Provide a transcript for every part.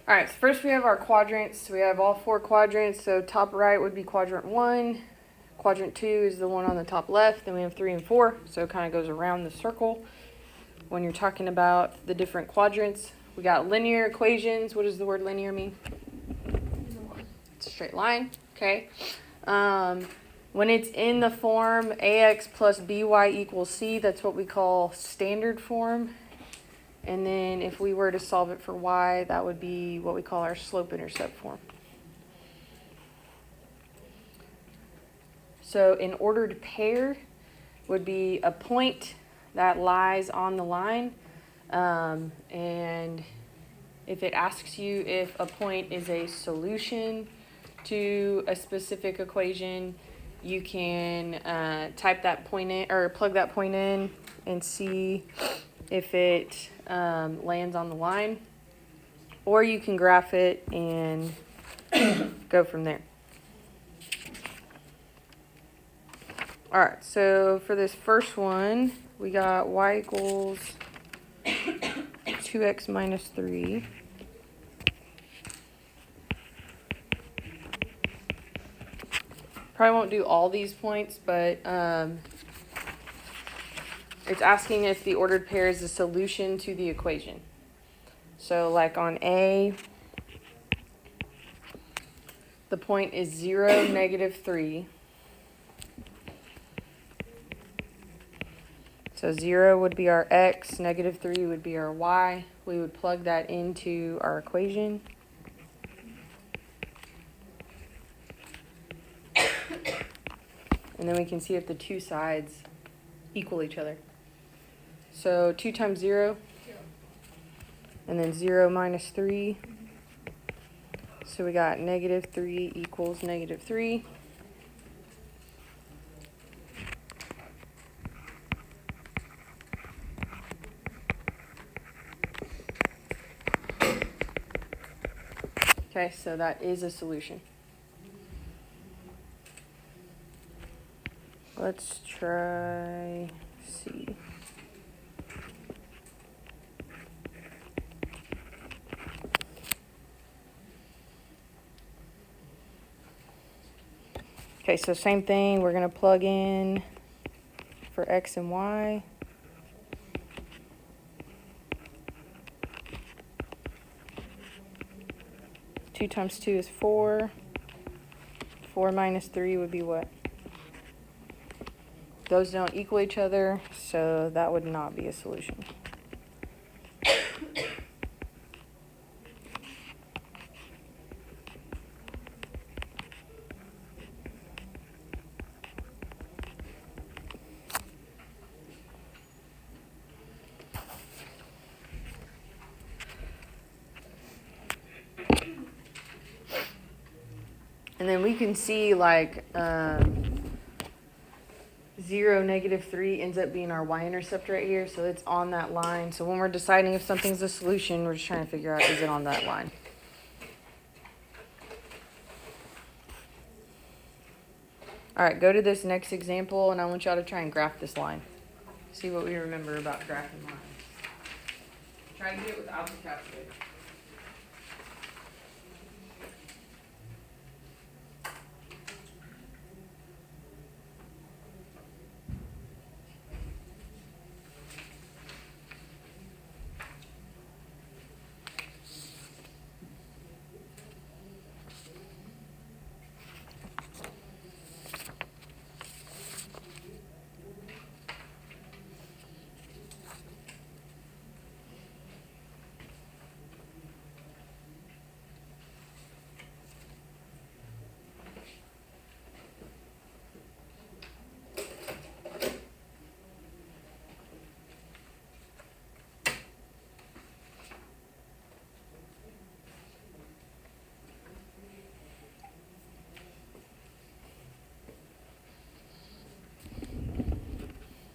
All right, so first we have our quadrants. We have all 4 quadrants. So top right would be quadrant 1. Quadrant 2 is the one on the top left. Then we have 3 and 4. So it kind of goes around the circle. When you're talking about the different quadrants, we got linear equations. What does the word linear mean? It's a straight line. Okay. When it's in the form ax plus by equals c, that's what we call standard form. And then if we were to solve it for y, that would be what we call our slope-intercept form. So an ordered pair would be a point that lies on the line. And if it asks you if a point is a solution to a specific equation, you can type that point in or plug that point in and see if it lands on the line, or you can graph it and go from there. All right, so for this first one, we got y equals 2x minus 3. Probably won't do all these points, but it's asking if the ordered pair is a solution to the equation. So like on A, the point is 0, negative 3. So 0 would be our x, negative 3 would be our y. We would plug that into our equation. And then we can see if the two sides equal each other. So 2 times 0, and then 0 minus 3. So we got negative 3 equals negative 3. Okay, so that is a solution. Let's try C. Okay, so same thing. We're going to plug in for x and y. Two times 2 is 4. 4 minus 3 would be what? Those don't equal each other, so that would not be a solution. And then we can see like 0, negative 3 ends up being our y-intercept right here. So it's on that line. So when we're deciding if something's a solution, we're just trying to figure out, is it on that line? All right, go to this next example, and I want y'all to try and graph this line. See what we remember about graphing lines. Try to do it without the calculator.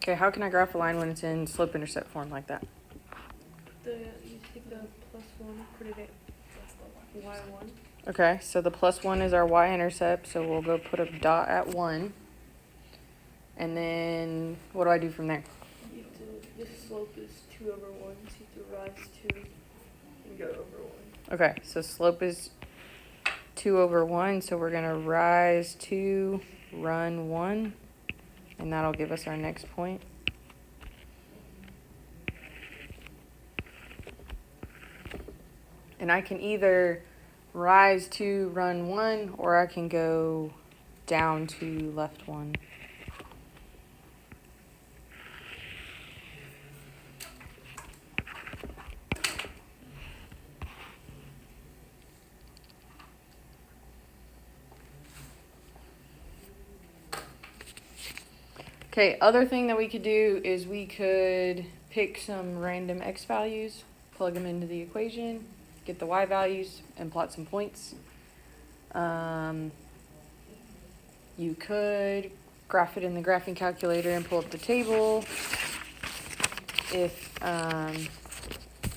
Okay, how can I graph a line when it's in slope-intercept form like that? You take the plus 1, put it at y1. Okay, so the plus 1 is our y-intercept, so we'll go put a dot at 1. And then what do I do from there? You have to, this slope is 2 over 1, so you have to rise 2 and go over 1. Okay, so slope is 2 over 1, so we're going to rise 2, run 1, and that'll give us our next point. And I can either rise 2, run 1, or I can go down 2, left 1. Okay, other thing that we could do is we could pick some random x values, plug them into the equation, get the y values, and plot some points. You could graph it in the graphing calculator and pull up the table if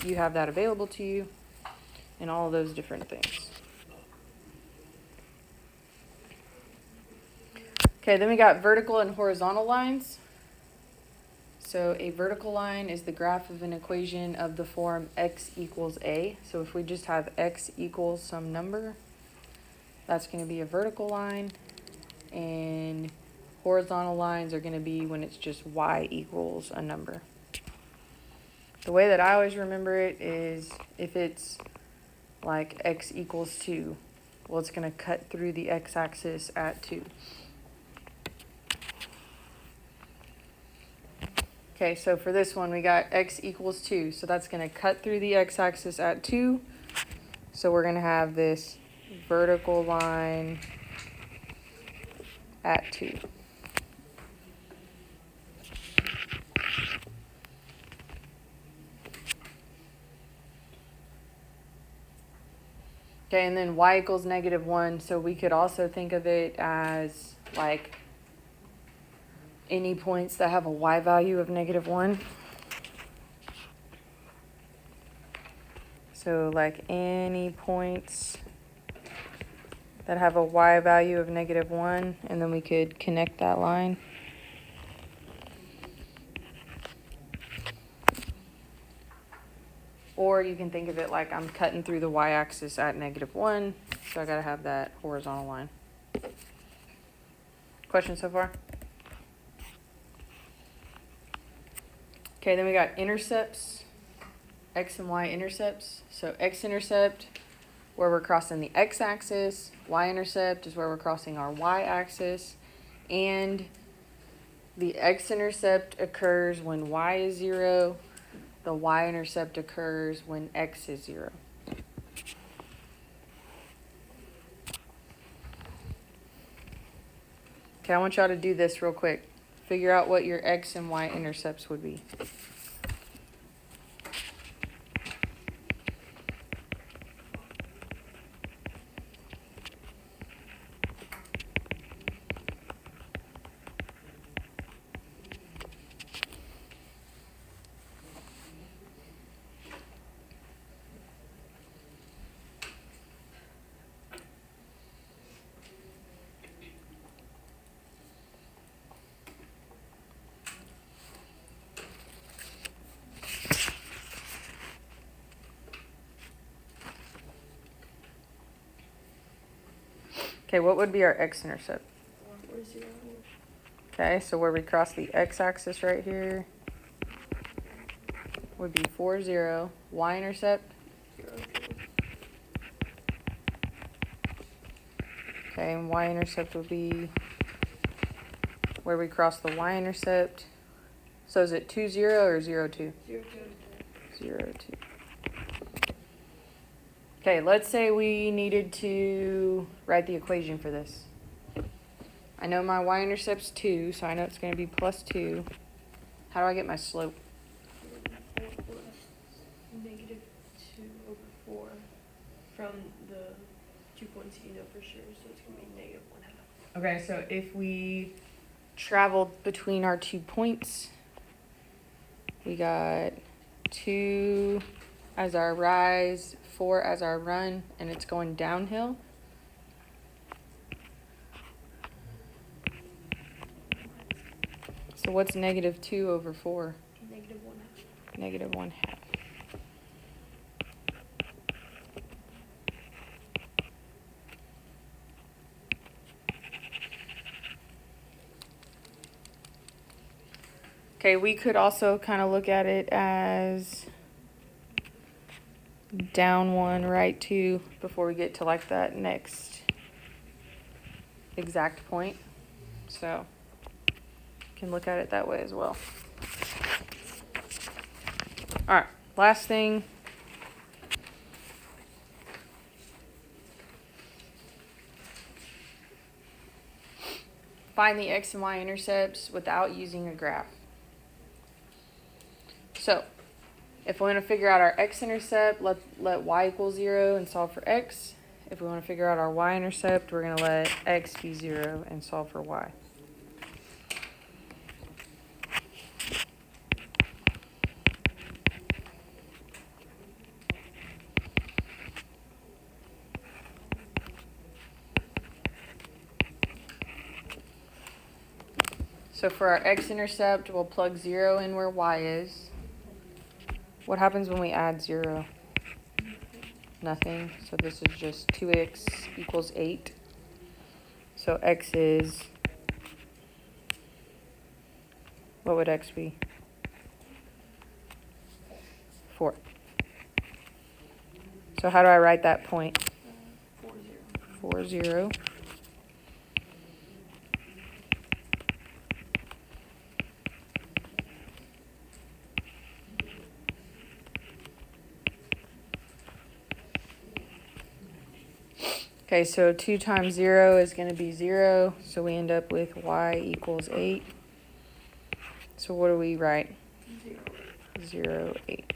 you have that available to you, and all of those different things. Okay, then we got vertical and horizontal lines. So a vertical line is the graph of an equation of the form x equals a. So if we just have x equals some number, that's going to be a vertical line. And horizontal lines are going to be when it's just y equals a number. The way that I always remember it is if it's like x equals 2, well, it's going to cut through the x-axis at 2. Okay, so for this one, we got x equals 2. So that's going to cut through the x-axis at 2. So we're going to have this vertical line at 2. Okay, and then y equals -1. So we could also think of it as like any points that have a y value of -1. So like any points that have a y value of -1, and then we could connect that line. Or you can think of it like I'm cutting through the y-axis at -1, so I gotta have that horizontal line. Questions so far? Okay, then we got intercepts, x and y intercepts. So x-intercept, where we're crossing the x-axis. Y-intercept is where we're crossing our y-axis. And the x-intercept occurs when y is 0. The y-intercept occurs when x is 0. Okay, I want y'all to do this real quick. Figure out what your x and y intercepts would be. Okay, what would be our x-intercept? 4, 0. Okay, so where we cross the x-axis right here would be 4, 0. Y-intercept? 0, 2. Okay, and y-intercept would be where we cross the y-intercept. So is it 2, 0 or 0, 2? 0, 2. 0, 2. Okay, let's say we needed to write the equation for this. I know my y-intercept's 2, so I know it's going to be plus 2. How do I get my slope? 4 plus -2 over 4 from the 2 points you know for sure, so it's going to be -1/2. Okay, so if we traveled between our 2 points, we got 2 as our rise, 4 as our run, and it's going downhill. So what's -2 over 4? -1/2. -1/2. Okay, we could also kind of look at it as down 1, right 2, before we get to like that next exact point. So, can look at it that way as well. All right, last thing. Find the x and y intercepts without using a graph. So, if we want to figure out our x-intercept, let y equal 0 and solve for x. If we want to figure out our y-intercept, we're going to let x be 0 and solve for y. So for our x-intercept, we'll plug 0 in where y is. What happens when we add 0? Nothing. So this is just 2x equals 8. So x is, what would x be? 4. So how do I write that point? 4, 0. 4, 0. Okay, so 2 times 0 is going to be 0, so we end up with y equals 8. So what do we write? 0. 0, 8.